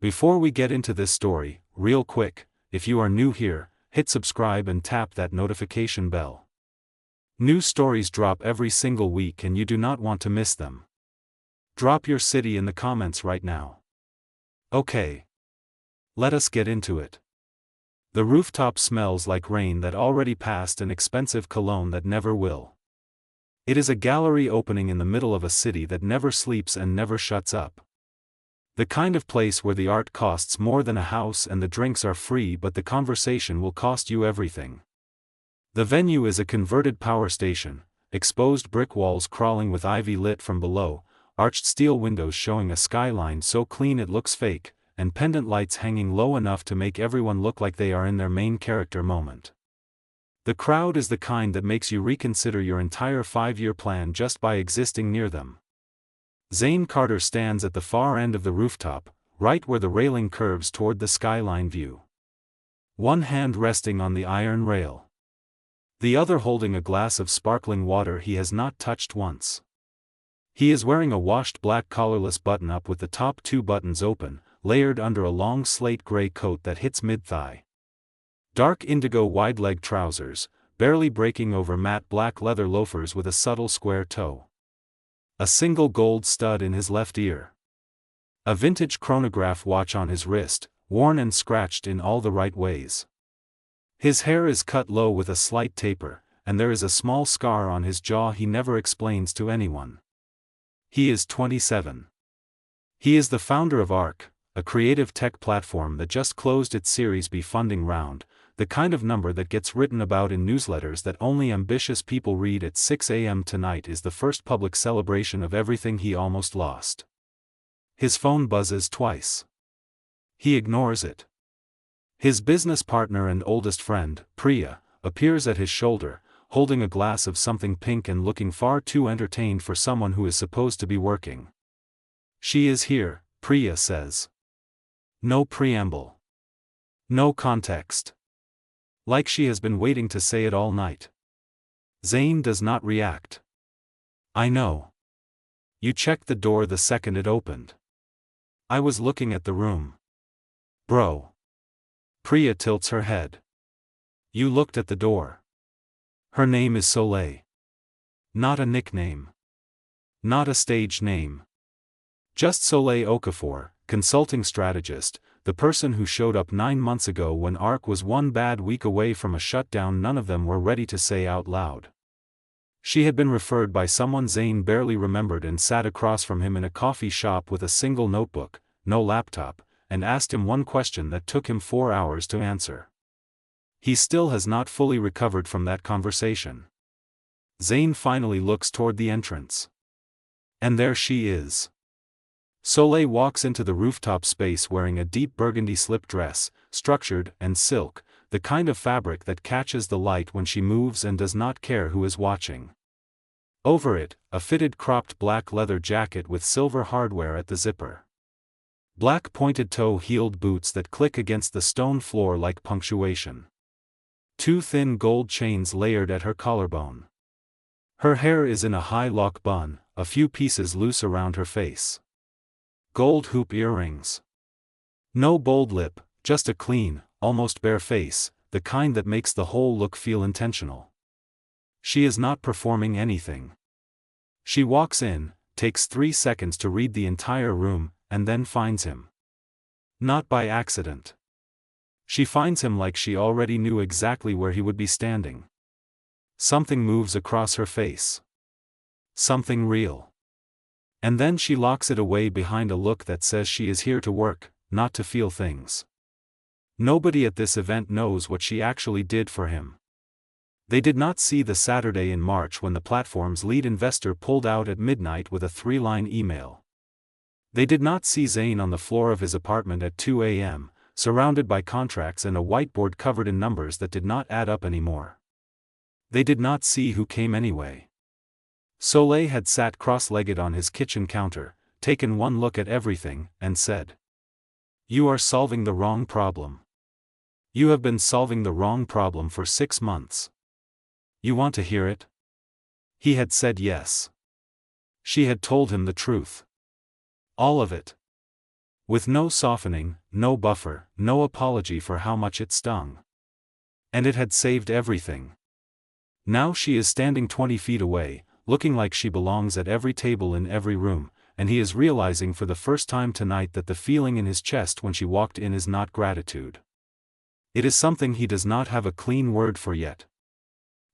Before we get into this story, real quick, if you are new here, hit subscribe and tap that notification bell. New stories drop every single week and you do not want to miss them. Drop your city in the comments right now. Okay. Let us get into it. The rooftop smells like rain that already passed and expensive cologne that never will. It is a gallery opening in the middle of a city that never sleeps and never shuts up. The kind of place where the art costs more than a house and the drinks are free but the conversation will cost you everything. The venue is a converted power station, exposed brick walls crawling with ivy lit from below, arched steel windows showing a skyline so clean it looks fake, and pendant lights hanging low enough to make everyone look like they are in their main character moment. The crowd is the kind that makes you reconsider your entire 5-year plan just by existing near them. Zane Carter stands at the far end of the rooftop, right where the railing curves toward the skyline view. One hand resting on the iron rail. The other holding a glass of sparkling water he has not touched once. He is wearing a washed black collarless button-up with the top 2 buttons open, layered under a long slate gray coat that hits mid-thigh. Dark indigo wide-leg trousers, barely breaking over matte black leather loafers with a subtle square toe. A single gold stud in his left ear. A vintage chronograph watch on his wrist, worn and scratched in all the right ways. His hair is cut low with a slight taper, and there is a small scar on his jaw he never explains to anyone. He is 27. He is the founder of ARC, a creative tech platform that just closed its Series B funding round, the kind of number that gets written about in newsletters that only ambitious people read at 6 a.m. Tonight is the first public celebration of everything he almost lost. His phone buzzes twice. He ignores it. His business partner and oldest friend, Priya, appears at his shoulder, holding a glass of something pink and looking far too entertained for someone who is supposed to be working. She is here, Priya says. No preamble. No context. Like she has been waiting to say it all night. Zane does not react. I know. You checked the door the second it opened. I was looking at the room. Bro. Priya tilts her head. You looked at the door. Her name is Soleil. Not a nickname. Not a stage name. Just Soleil Okafor, consulting strategist, the person who showed up 9 months ago when ARC was one bad week away from a shutdown none of them were ready to say out loud. She had been referred by someone Zane barely remembered and sat across from him in a coffee shop with a single notebook, no laptop, and asked him one question that took him 4 hours to answer. He still has not fully recovered from that conversation. Zane finally looks toward the entrance. And there she is. Soleil walks into the rooftop space wearing a deep burgundy slip dress, structured and silk, the kind of fabric that catches the light when she moves and does not care who is watching. Over it, a fitted cropped black leather jacket with silver hardware at the zipper. Black pointed toe-heeled boots that click against the stone floor like punctuation. 2 thin gold chains layered at her collarbone. Her hair is in a high lock bun, a few pieces loose around her face. Gold hoop earrings. No bold lip, just a clean, almost bare face, the kind that makes the whole look feel intentional. She is not performing anything. She walks in, takes 3 seconds to read the entire room, and then finds him. Not by accident. She finds him like she already knew exactly where he would be standing. Something moves across her face. Something real. And then she locks it away behind a look that says she is here to work, not to feel things. Nobody at this event knows what she actually did for him. They did not see the Saturday in March when the platform's lead investor pulled out at midnight with a 3-line email. They did not see Zane on the floor of his apartment at 2 a.m., surrounded by contracts and a whiteboard covered in numbers that did not add up anymore. They did not see who came anyway. Soleil had sat cross-legged on his kitchen counter, taken one look at everything, and said, "You are solving the wrong problem. You have been solving the wrong problem for 6 months. You want to hear it?" He had said yes. She had told him the truth. All of it. With no softening, no buffer, no apology for how much it stung. And it had saved everything. Now she is standing 20 feet away, looking like she belongs at every table in every room, and he is realizing for the first time tonight that the feeling in his chest when she walked in is not gratitude. It is something he does not have a clean word for yet.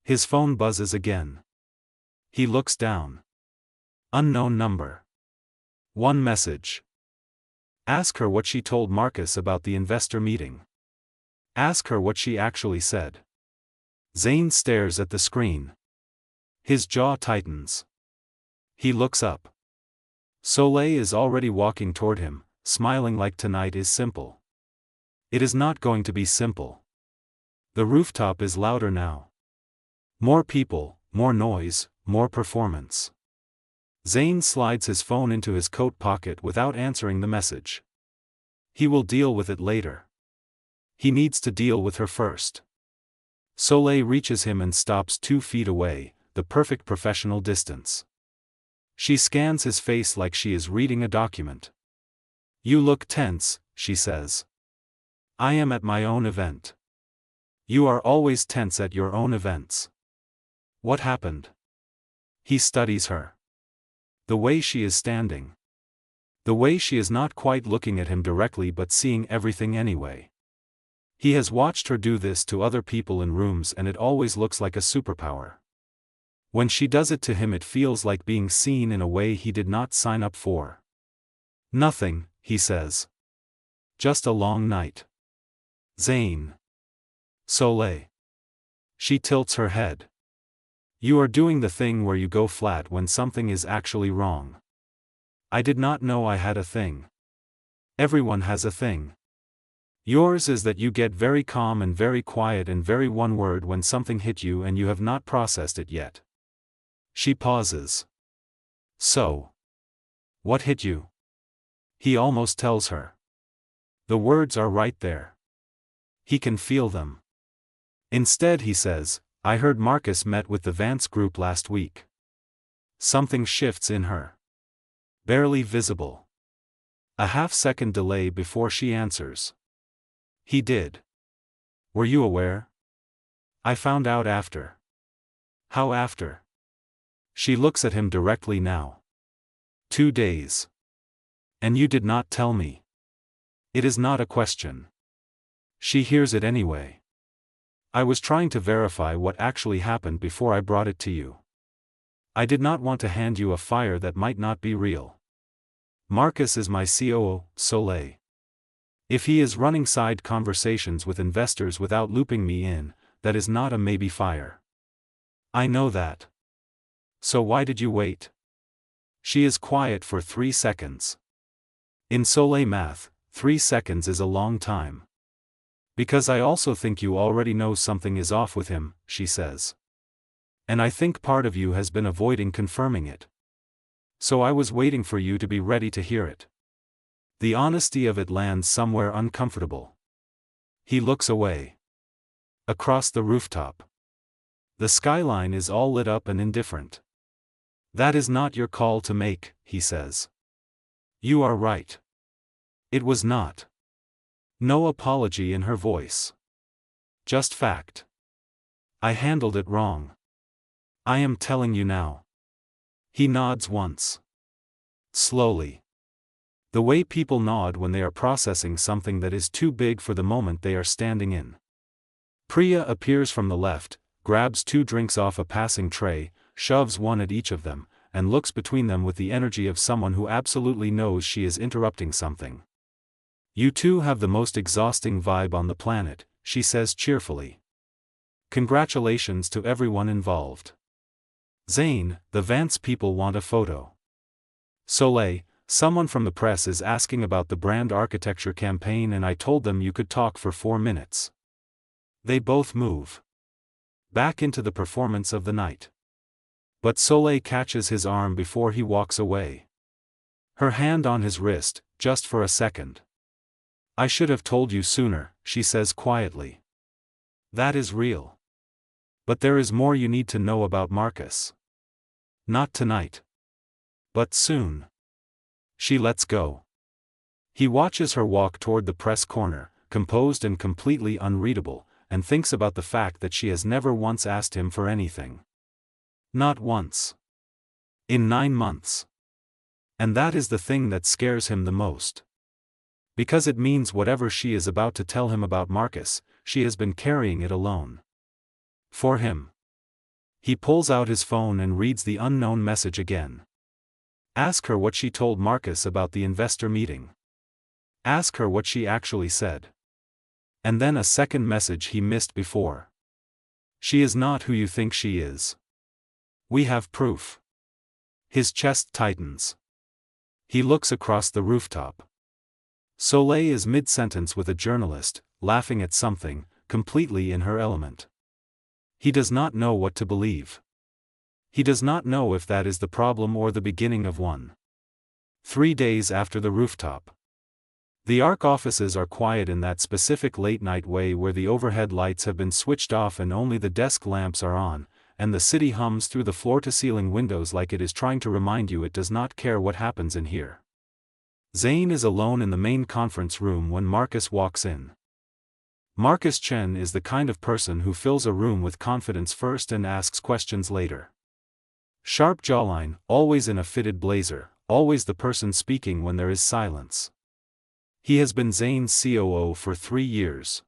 His phone buzzes again. He looks down. Unknown number. One message. Ask her what she told Marcus about the investor meeting. Ask her what she actually said. Zane stares at the screen. His jaw tightens. He looks up. Soleil is already walking toward him, smiling like tonight is simple. It is not going to be simple. The rooftop is louder now. More people, more noise, more performance. Zane slides his phone into his coat pocket without answering the message. He will deal with it later. He needs to deal with her first. Soleil reaches him and stops 2 feet away, the perfect professional distance. She scans his face like she is reading a document. You look tense, she says. I am at my own event. You are always tense at your own events. What happened? He studies her. The way she is standing. The way she is not quite looking at him directly but seeing everything anyway. He has watched her do this to other people in rooms and it always looks like a superpower. When she does it to him it feels like being seen in a way he did not sign up for. Nothing, he says. Just a long night. Zane. Soleil. She tilts her head. You are doing the thing where you go flat when something is actually wrong. I did not know I had a thing. Everyone has a thing. Yours is that you get very calm and very quiet and very one word when something hit you and you have not processed it yet. She pauses. So. What hit you? He almost tells her. The words are right there. He can feel them. Instead he says, I heard Marcus met with the Vance group last week. Something shifts in her. Barely visible. A half-second delay before she answers. He did. Were you aware? I found out after. How after? She looks at him directly now. 2 days. And you did not tell me. It is not a question. She hears it anyway. I was trying to verify what actually happened before I brought it to you. I did not want to hand you a fire that might not be real. Marcus is my COO, Soleil. If he is running side conversations with investors without looping me in, that is not a maybe fire. I know that. So why did you wait? She is quiet for 3 seconds. In Soleil math, 3 seconds is a long time. Because I also think you already know something is off with him, she says. And I think part of you has been avoiding confirming it. So I was waiting for you to be ready to hear it. The honesty of it lands somewhere uncomfortable. He looks away. Across the rooftop. The skyline is all lit up and indifferent. That is not your call to make, he says. You are right. It was not. No apology in her voice. Just fact. I handled it wrong. I am telling you now. He nods once. Slowly. The way people nod when they are processing something that is too big for the moment they are standing in. Priya appears from the left, grabs 2 drinks off a passing tray, shoves one at each of them, and looks between them with the energy of someone who absolutely knows she is interrupting something. You two have the most exhausting vibe on the planet, she says cheerfully. Congratulations to everyone involved. Zane, the Vance people want a photo. Soleil, someone from the press is asking about the brand architecture campaign and I told them you could talk for 4 minutes. They both move back into the performance of the night. But Soleil catches his arm before he walks away. Her hand on his wrist, just for a second. I should have told you sooner, she says quietly. That is real. But there is more you need to know about Marcus. Not tonight. But soon. She lets go. He watches her walk toward the press corner, composed and completely unreadable, and thinks about the fact that she has never once asked him for anything. Not once. In 9 months. And that is the thing that scares him the most. Because it means whatever she is about to tell him about Marcus, she has been carrying it alone. For him. He pulls out his phone and reads the unknown message again. Ask her what she told Marcus about the investor meeting. Ask her what she actually said. And then a second message he missed before. She is not who you think she is. We have proof. His chest tightens. He looks across the rooftop. Soleil is mid-sentence with a journalist, laughing at something, completely in her element. He does not know what to believe. He does not know if that is the problem or the beginning of one. 3 days after the rooftop. The ARC offices are quiet in that specific late-night way where the overhead lights have been switched off and only the desk lamps are on, and the city hums through the floor-to-ceiling windows like it is trying to remind you it does not care what happens in here. Zane is alone in the main conference room when Marcus walks in. Marcus Chen is the kind of person who fills a room with confidence first and asks questions later. Sharp jawline, always in a fitted blazer, always the person speaking when there is silence. He has been Zane's COO for 3 years.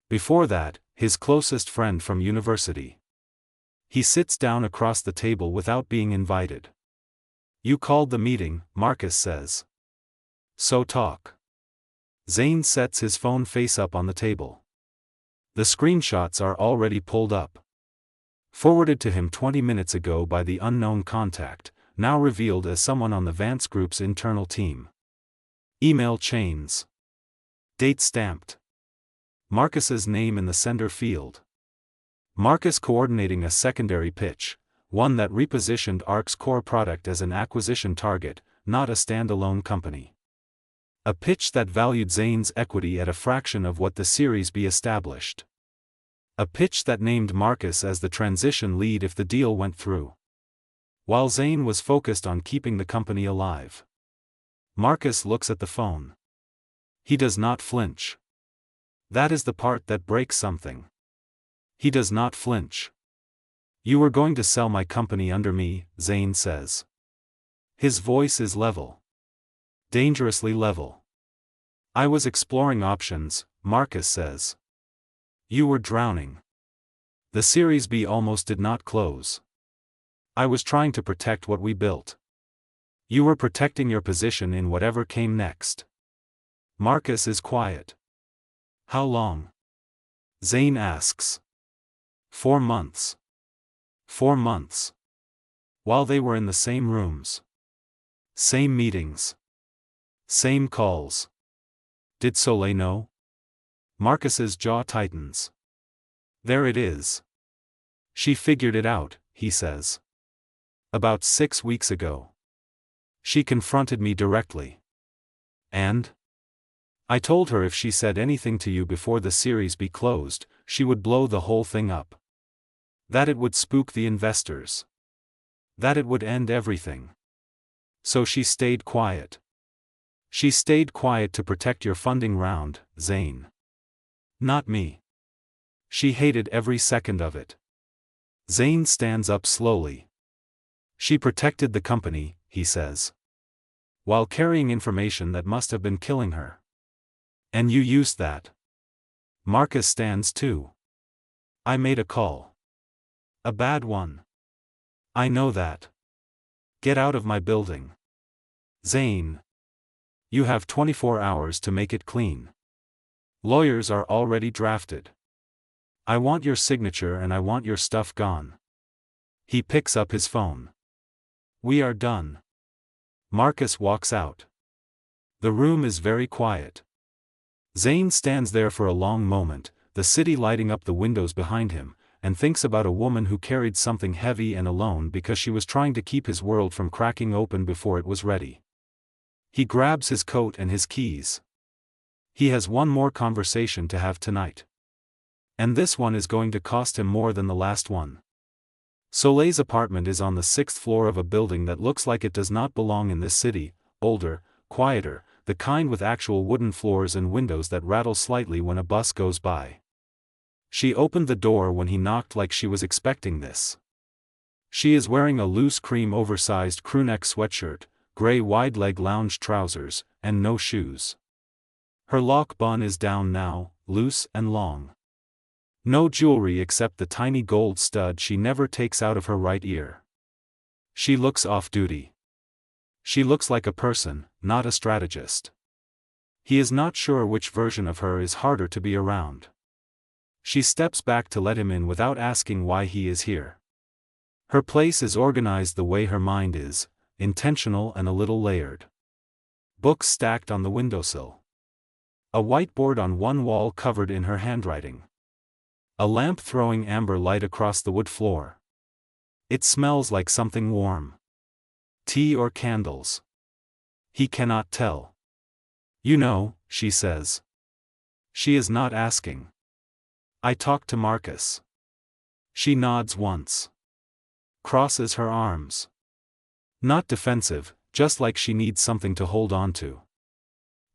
Before that, his closest friend from university. He sits down across the table without being invited. You called the meeting, Marcus says. So talk. Zane sets his phone face up on the table. The screenshots are already pulled up. Forwarded to him 20 minutes ago by the unknown contact, now revealed as someone on the Vance Group's internal team. Email chains. Date stamped. Marcus's name in the sender field. Marcus coordinating a secondary pitch, one that repositioned ARC's core product as an acquisition target, not a standalone company. A pitch that valued Zane's equity at a fraction of what the Series B established. A pitch that named Marcus as the transition lead if the deal went through. While Zane was focused on keeping the company alive. Marcus looks at the phone. He does not flinch. That is the part that breaks something. He does not flinch. You were going to sell my company under me, Zane says. His voice is level. Dangerously level. I was exploring options, Marcus says. You were drowning. The Series B almost did not close. I was trying to protect what we built. You were protecting your position in whatever came next. Marcus is quiet. How long? Zane asks. 4 months. 4 months. While they were in the same rooms. Same meetings. Same calls. Did Soleil know? Marcus's jaw tightens. There it is. She figured it out, he says. About 6 weeks ago. She confronted me directly. And? I told her if she said anything to you before the Series B closed, she would blow the whole thing up. That it would spook the investors. That it would end everything. So she stayed quiet. She stayed quiet to protect your funding round, Zane. Not me. She hated every second of it. Zane stands up slowly. She protected the company, he says. While carrying information that must have been killing her. And you used that. Marcus stands too. I made a call. A bad one. I know that. Get out of my building. Zane. You have 24 hours to make it clean. Lawyers are already drafted. I want your signature and I want your stuff gone. He picks up his phone. We are done. Marcus walks out. The room is very quiet. Zane stands there for a long moment, the city lighting up the windows behind him, and thinks about a woman who carried something heavy and alone because she was trying to keep his world from cracking open before it was ready. He grabs his coat and his keys. He has one more conversation to have tonight. And this one is going to cost him more than the last one. Soleil's apartment is on the 6th floor of a building that looks like it does not belong in this city, older, quieter, the kind with actual wooden floors and windows that rattle slightly when a bus goes by. She opened the door when he knocked like she was expecting this. She is wearing a loose cream oversized crewneck sweatshirt, gray wide-leg lounge trousers, and no shoes. Her lock bun is down now, loose and long. No jewelry except the tiny gold stud she never takes out of her right ear. She looks off-duty. She looks like a person, not a strategist. He is not sure which version of her is harder to be around. She steps back to let him in without asking why he is here. Her place is organized the way her mind is, intentional and a little layered. Books stacked on the windowsill. A whiteboard on one wall covered in her handwriting. A lamp throwing amber light across the wood floor. It smells like something warm. Tea or candles. He cannot tell. You know, she says. She is not asking. I talked to Marcus. She nods once. Crosses her arms. Not defensive, just like she needs something to hold on to.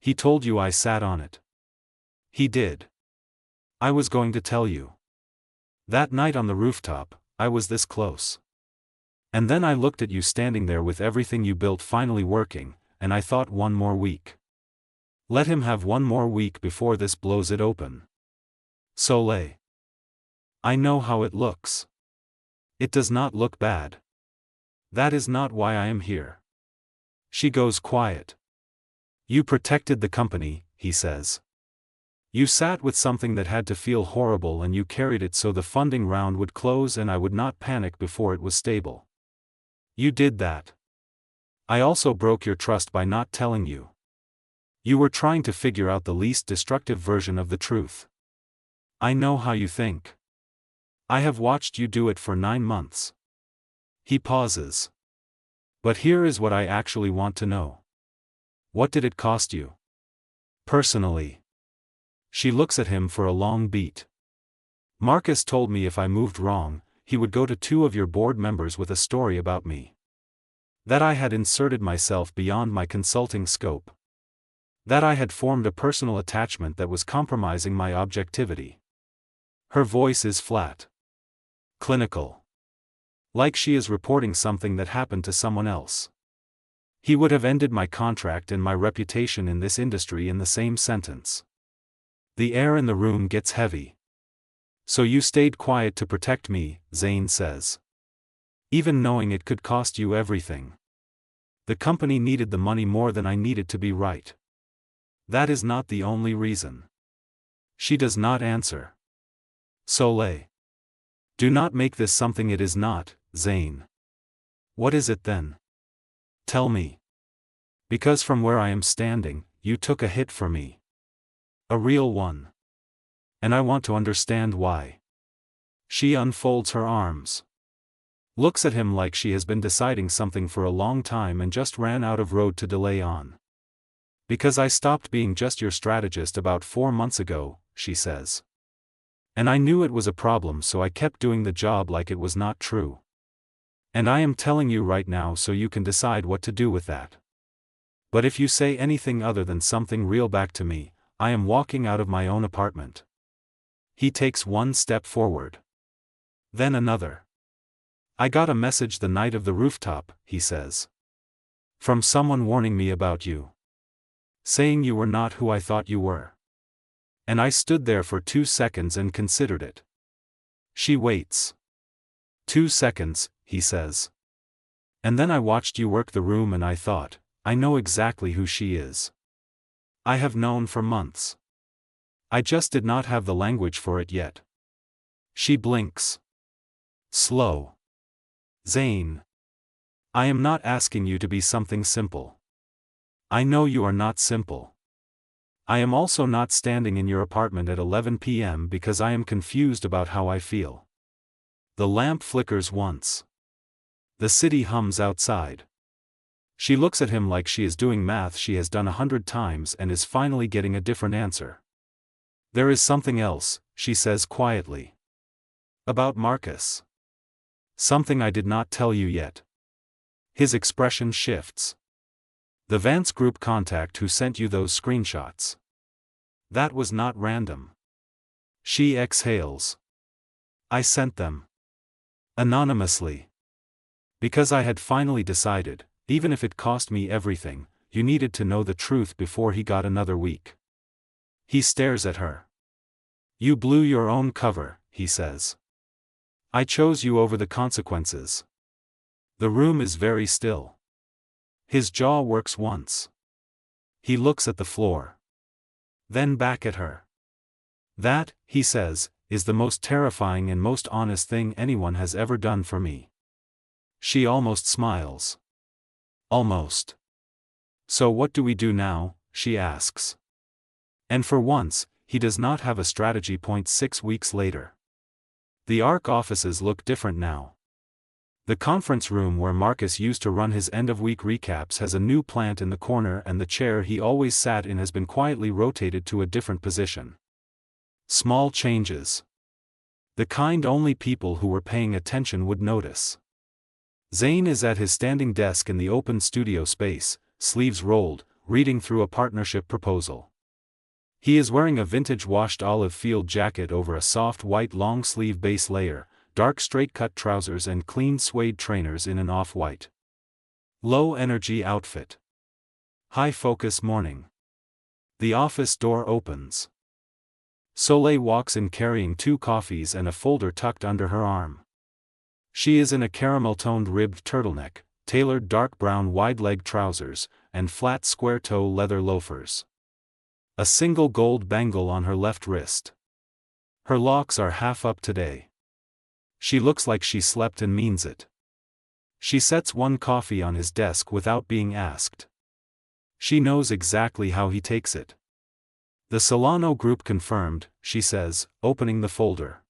He told you I sat on it. He did. I was going to tell you. That night on the rooftop, I was this close. And then I looked at you standing there with everything you built finally working, and I thought one more week. Let him have one more week before this blows it open. Soleil. I know how it looks. It does not look bad. That is not why I am here. She goes quiet. You protected the company, he says. You sat with something that had to feel horrible and you carried it so the funding round would close and I would not panic before it was stable. You did that. I also broke your trust by not telling you. You were trying to figure out the least destructive version of the truth. I know how you think. I have watched you do it for 9 months. He pauses. But here is what I actually want to know. What did it cost you? Personally. She looks at him for a long beat. Marcus told me if I moved wrong, he would go to 2 of your board members with a story about me. That I had inserted myself beyond my consulting scope. That I had formed a personal attachment that was compromising my objectivity. Her voice is flat. Clinical. Like she is reporting something that happened to someone else. He would have ended my contract and my reputation in this industry in the same sentence. The air in the room gets heavy. So you stayed quiet to protect me, Zane says. Even knowing it could cost you everything. The company needed the money more than I needed to be right. That is not the only reason. She does not answer. Soleil. Do not make this something it is not, Zane. What is it then? Tell me. Because from where I am standing, you took a hit for me. A real one. And I want to understand why. She unfolds her arms. Looks at him like she has been deciding something for a long time and just ran out of road to delay on. Because I stopped being just your strategist about 4 months ago, she says. And I knew it was a problem, so I kept doing the job like it was not true. And I am telling you right now so you can decide what to do with that. But if you say anything other than something real back to me, I am walking out of my own apartment. He takes 1 step forward. Then another. I got a message the night of the rooftop, he says. From someone warning me about you. Saying you were not who I thought you were. And I stood there for 2 seconds and considered it. She waits. 2 seconds, he says. And then I watched you work the room and I thought, I know exactly who she is. I have known for months. I just did not have the language for it yet. She blinks. Slow. Zane. I am not asking you to be something simple. I know you are not simple. I am also not standing in your apartment at 11 p.m. because I am confused about how I feel. The lamp flickers once. The city hums outside. She looks at him like she is doing math she has done 100 times and is finally getting a different answer. There is something else, she says quietly. About Marcus. Something I did not tell you yet. His expression shifts. The Vance group contact who sent you those screenshots. That was not random. She exhales. I sent them. Anonymously. Because I had finally decided, even if it cost me everything, you needed to know the truth before he got another week. He stares at her. You blew your own cover, he says. I chose you over the consequences. The room is very still. His jaw works once. He looks at the floor. Then back at her. That, he says, is the most terrifying and most honest thing anyone has ever done for me. She almost smiles. Almost. So what do we do now, she asks. And for once, he does not have a strategy point 6 weeks later. The ARC offices look different now. The conference room where Marcus used to run his end-of-week recaps has a new plant in the corner, and the chair he always sat in has been quietly rotated to a different position. Small changes. The kind only people who were paying attention would notice. Zane is at his standing desk in the open studio space, sleeves rolled, reading through a partnership proposal. He is wearing a vintage washed olive field jacket over a soft white long-sleeve base layer, dark straight-cut trousers and clean suede trainers in an off-white. Low-energy outfit. High-focus morning. The office door opens. Soleil walks in carrying 2 coffees and a folder tucked under her arm. She is in a caramel-toned ribbed turtleneck, tailored dark brown wide-leg trousers, and flat square-toe leather loafers. A single gold bangle on her left wrist. Her locks are half up today. She looks like she slept and means it. She sets 1 coffee on his desk without being asked. She knows exactly how he takes it. The Solano group confirmed, she says, opening the folder.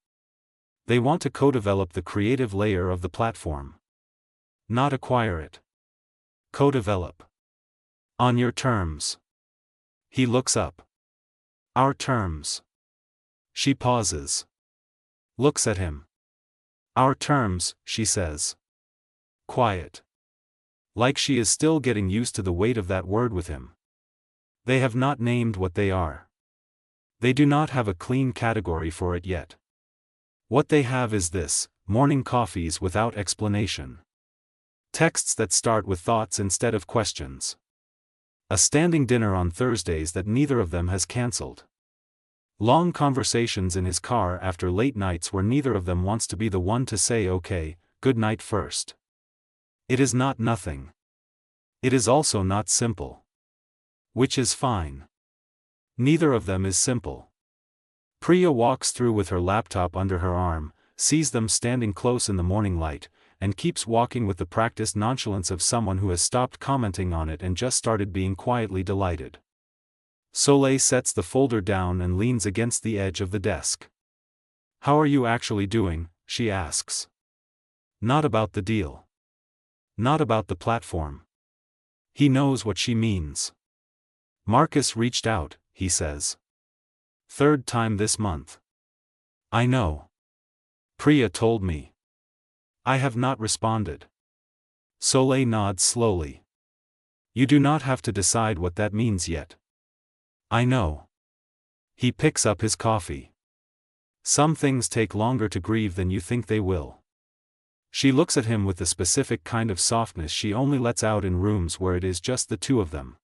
They want to co-develop the creative layer of the platform. Not acquire it. Co-develop. On your terms. He looks up. Our terms. She pauses. Looks at him. Our terms, she says. Quiet. Like she is still getting used to the weight of that word with him. They have not named what they are. They do not have a clean category for it yet. What they have is this: morning coffees without explanation. Texts that start with thoughts instead of questions. A standing dinner on Thursdays that neither of them has cancelled. Long conversations in his car after late nights where neither of them wants to be the one to say okay, good night first. It is not nothing. It is also not simple. Which is fine. Neither of them is simple. Priya walks through with her laptop under her arm, sees them standing close in the morning light, and keeps walking with the practiced nonchalance of someone who has stopped commenting on it and just started being quietly delighted. Soleil sets the folder down and leans against the edge of the desk. How are you actually doing? She asks. Not about the deal. Not about the platform. He knows what she means. Marcus reached out, he says. 3rd time this month. I know. Priya told me. I have not responded. Soleil nods slowly. You do not have to decide what that means yet. I know. He picks up his coffee. Some things take longer to grieve than you think they will. She looks at him with the specific kind of softness she only lets out in rooms where it is just the two of them.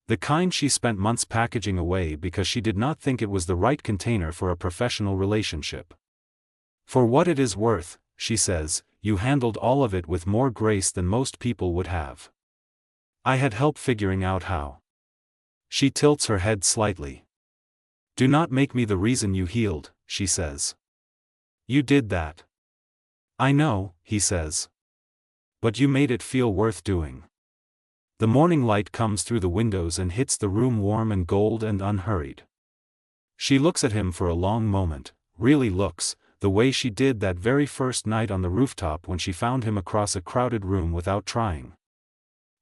The kind she spent months packaging away because she did not think it was the right container for a professional relationship. For what it is worth, she says, you handled all of it with more grace than most people would have. I had help figuring out how. She tilts her head slightly. Do not make me the reason you healed, she says. You did that. I know, he says. But you made it feel worth doing. The morning light comes through the windows and hits the room warm and gold and unhurried. She looks at him for a long moment, really looks, the way she did that very first night on the rooftop when she found him across a crowded room without trying.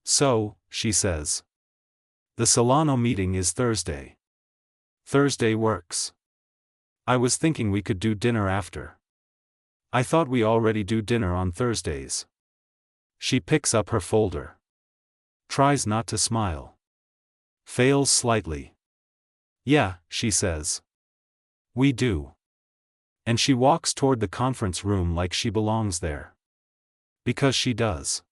So, she says. The Solano meeting is Thursday. Thursday works. I was thinking we could do dinner after. I thought we already do dinner on Thursdays. She picks up her folder. Tries not to smile. Fails slightly. Yeah, she says. We do. And she walks toward the conference room like she belongs there. Because she does.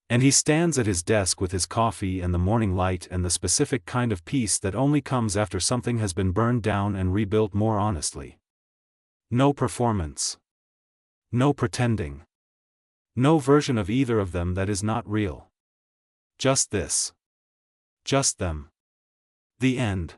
And he stands at his desk with his coffee and the morning light and the specific kind of peace that only comes after something has been burned down and rebuilt more honestly. No performance. No pretending. No version of either of them that is not real. Just this. Just them. The end.